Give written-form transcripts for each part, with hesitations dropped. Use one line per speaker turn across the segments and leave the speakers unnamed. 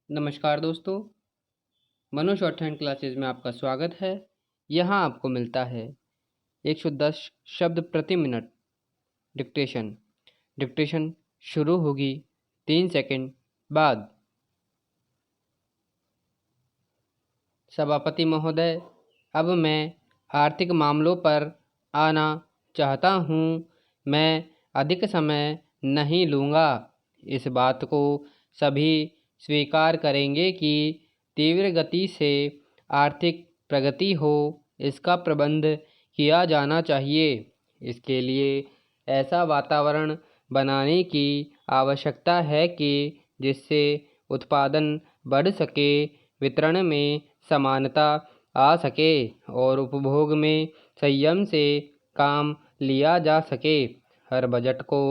नमस्कार दोस्तों, मनो शॉर्टहैंड क्लासेस में आपका स्वागत है। यहाँ आपको मिलता है 110 शब्द प्रति मिनट डिक्टेशन। डिक्टेशन शुरू होगी 3 सेकंड बाद। सभापति महोदय, अब मैं आर्थिक मामलों पर आना चाहता हूँ। मैं अधिक समय नहीं लूँगा। इस बात को सभी स्वीकार करेंगे कि तीव्र गति से आर्थिक प्रगति हो, इसका प्रबंध किया जाना चाहिए। इसके लिए ऐसा वातावरण बनाने की आवश्यकता है कि जिससे उत्पादन बढ़ सके, वितरण में समानता आ सके और उपभोग में संयम से काम लिया जा सके। हर बजट को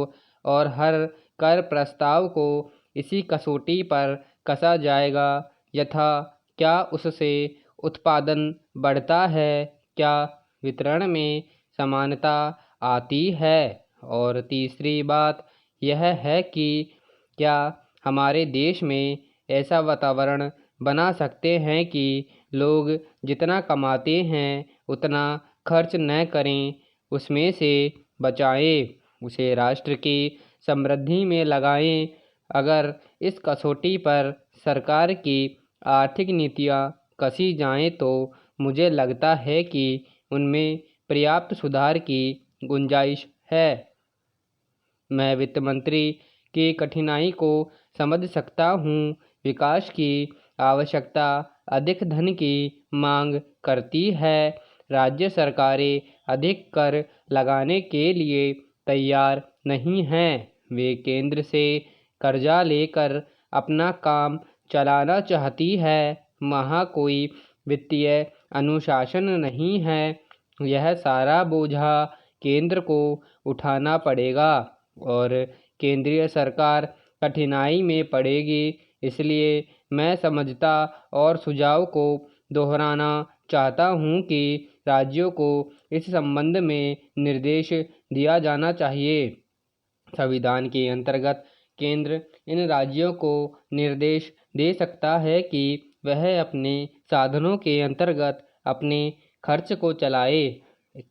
और हर कर प्रस्ताव को इसी कसौटी पर कसा जाएगा, यथा क्या उससे उत्पादन बढ़ता है, क्या वितरण में समानता आती है। और तीसरी बात यह है कि क्या हमारे देश में ऐसा वातावरण बना सकते हैं कि लोग जितना कमाते हैं उतना खर्च न करें, उसमें से बचाएं, उसे राष्ट्र की समृद्धि में लगाएं। अगर इस कसौटी पर सरकार की आर्थिक नीतियाँ कसी जाएं तो मुझे लगता है कि उनमें पर्याप्त सुधार की गुंजाइश है। मैं वित्त मंत्री की कठिनाई को समझ सकता हूँ। विकास की आवश्यकता अधिक धन की मांग करती है। राज्य सरकारें अधिक कर लगाने के लिए तैयार नहीं हैं। वे केंद्र से कर्जा लेकर अपना काम चलाना चाहती है। वहाँ कोई वित्तीय अनुशासन नहीं है। यह सारा बोझा केंद्र को उठाना पड़ेगा और केंद्रीय सरकार कठिनाई में पड़ेगी। इसलिए मैं समझता और सुझाव को दोहराना चाहता हूँ कि राज्यों को इस संबंध में निर्देश दिया जाना चाहिए। संविधान के अंतर्गत केंद्र इन राज्यों को निर्देश दे सकता है कि वह अपने साधनों के अंतर्गत अपने खर्च को चलाए।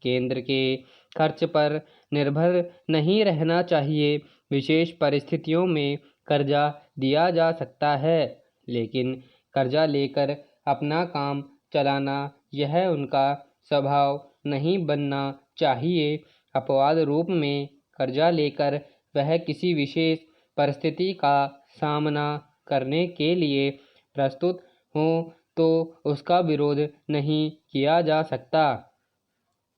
केंद्र के खर्च पर निर्भर नहीं रहना चाहिए। विशेष परिस्थितियों में कर्जा दिया जा सकता है, लेकिन कर्जा लेकर अपना काम चलाना यह उनका स्वभाव नहीं बनना चाहिए। अपवाद रूप में कर्जा लेकर वह किसी विशेष परिस्थिति का सामना करने के लिए प्रस्तुत हो तो उसका विरोध नहीं किया जा सकता।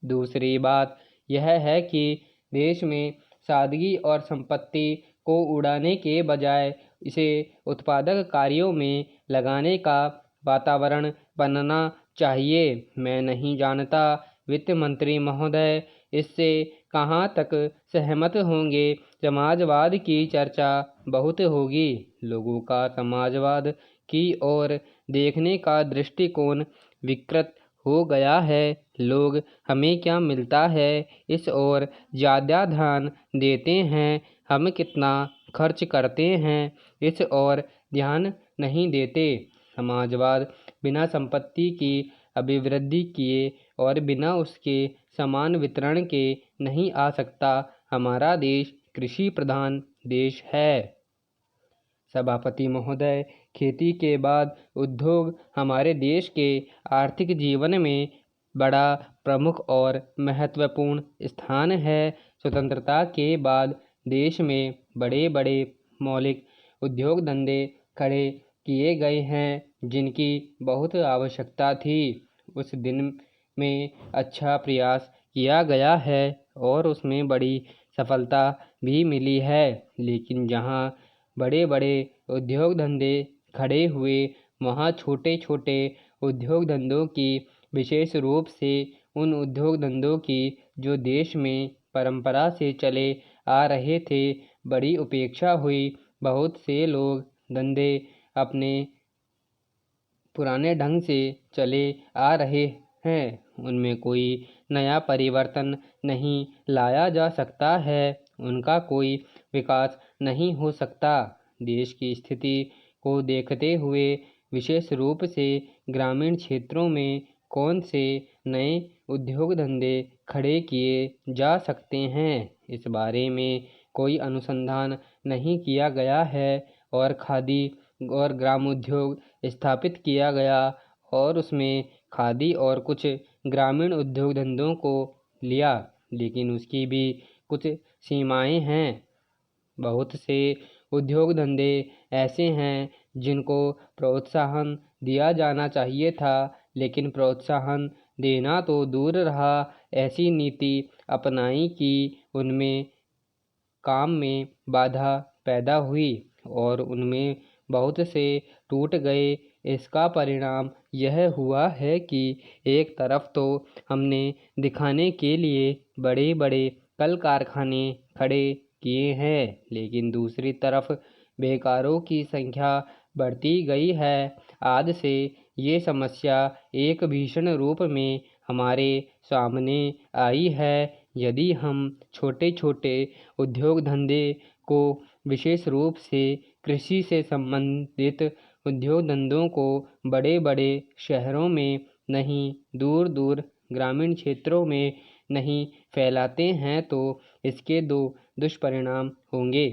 दूसरी बात यह है कि देश में सादगी और संपत्ति को उड़ाने के बजाय इसे उत्पादक कार्यों में लगाने का वातावरण बनना चाहिए। मैं नहीं जानता वित्त मंत्री महोदय इससे कहाँ तक सहमत होंगे। समाजवाद की चर्चा बहुत होगी। लोगों का समाजवाद की ओर देखने का दृष्टिकोण विकृत हो गया है। लोग हमें क्या मिलता है इस ओर ज़्यादा ध्यान देते हैं, हम कितना खर्च करते हैं इस ओर ध्यान नहीं देते। समाजवाद बिना संपत्ति की अभिवृद्धि किए और बिना उसके समान वितरण के नहीं आ सकता। हमारा देश कृषि प्रधान देश है। सभापति महोदय, खेती के बाद उद्योग हमारे देश के आर्थिक जीवन में बड़ा प्रमुख और महत्वपूर्ण स्थान है। स्वतंत्रता के बाद देश में बड़े बड़े मौलिक उद्योग धंधे खड़े किए गए हैं, जिनकी बहुत आवश्यकता थी। उस दिन में अच्छा प्रयास किया गया है और उसमें बड़ी सफलता भी मिली है। लेकिन जहाँ बड़े बड़े उद्योग धंधे खड़े हुए, वहाँ छोटे छोटे उद्योग धंधों की, विशेष रूप से उन उद्योग धंधों की जो देश में परंपरा से चले आ रहे थे, बड़ी उपेक्षा हुई। बहुत से लोग धंधे अपने पुराने ढंग से चले आ रहे हैं, उनमें कोई नया परिवर्तन नहीं लाया जा सकता है, उनका कोई विकास नहीं हो सकता। देश की स्थिति को देखते हुए विशेष रूप से ग्रामीण क्षेत्रों में कौन से नए उद्योग धंधे खड़े किए जा सकते हैं, इस बारे में कोई अनुसंधान नहीं किया गया है और खादी और ग्रामोद्योग स्थापित किया गया और उसमें खादी और कुछ ग्रामीण उद्योग धंधों को लिया, लेकिन उसकी भी कुछ सीमाएं हैं। बहुत से उद्योग धंधे ऐसे हैं जिनको प्रोत्साहन दिया जाना चाहिए था, लेकिन प्रोत्साहन देना तो दूर रहा, ऐसी नीति अपनाई कि उनमें काम में बाधा पैदा हुई और उनमें बहुत से टूट गए। इसका परिणाम यह हुआ है कि एक तरफ तो हमने दिखाने के लिए बड़े बड़े कल कारखाने खड़े किए हैं, लेकिन दूसरी तरफ बेकारों की संख्या बढ़ती गई है। आज से ये समस्या एक भीषण रूप में हमारे सामने आई है। यदि हम छोटे छोटे उद्योग धंधे को, विशेष रूप से कृषि से संबंधित उद्योग धंधों को बड़े बड़े शहरों में नहीं, दूर दूर ग्रामीण क्षेत्रों में नहीं फैलाते हैं तो इसके दो दुष्परिणाम होंगे।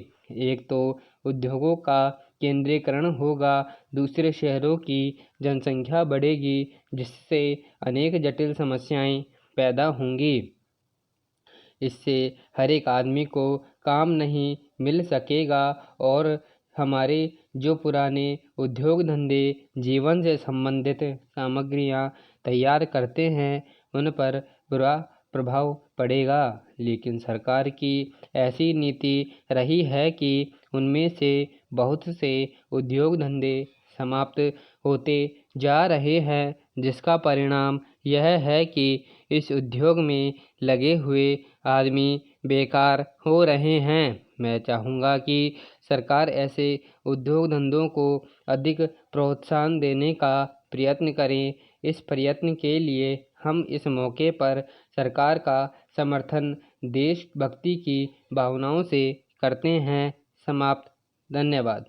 एक तो उद्योगों का केंद्रीकरण होगा, दूसरे शहरों की जनसंख्या बढ़ेगी, जिससे अनेक जटिल समस्याएं पैदा होंगी। इससे हर एक आदमी को काम नहीं मिल सकेगा और हमारे जो पुराने उद्योग धंधे जीवन से संबंधित सामग्रियां तैयार करते हैं उन पर बुरा प्रभाव पड़ेगा। लेकिन सरकार की ऐसी नीति रही है कि उनमें से बहुत से उद्योग धंधे समाप्त होते जा रहे हैं, जिसका परिणाम यह है कि इस उद्योग में लगे हुए आदमी बेकार हो रहे हैं। मैं चाहूँगा कि सरकार ऐसे उद्योग धंधों को अधिक प्रोत्साहन देने का प्रयत्न करें। इस प्रयत्न के लिए हम इस मौके पर सरकार का समर्थन देशभक्ति की भावनाओं से करते हैं। समाप्त। धन्यवाद।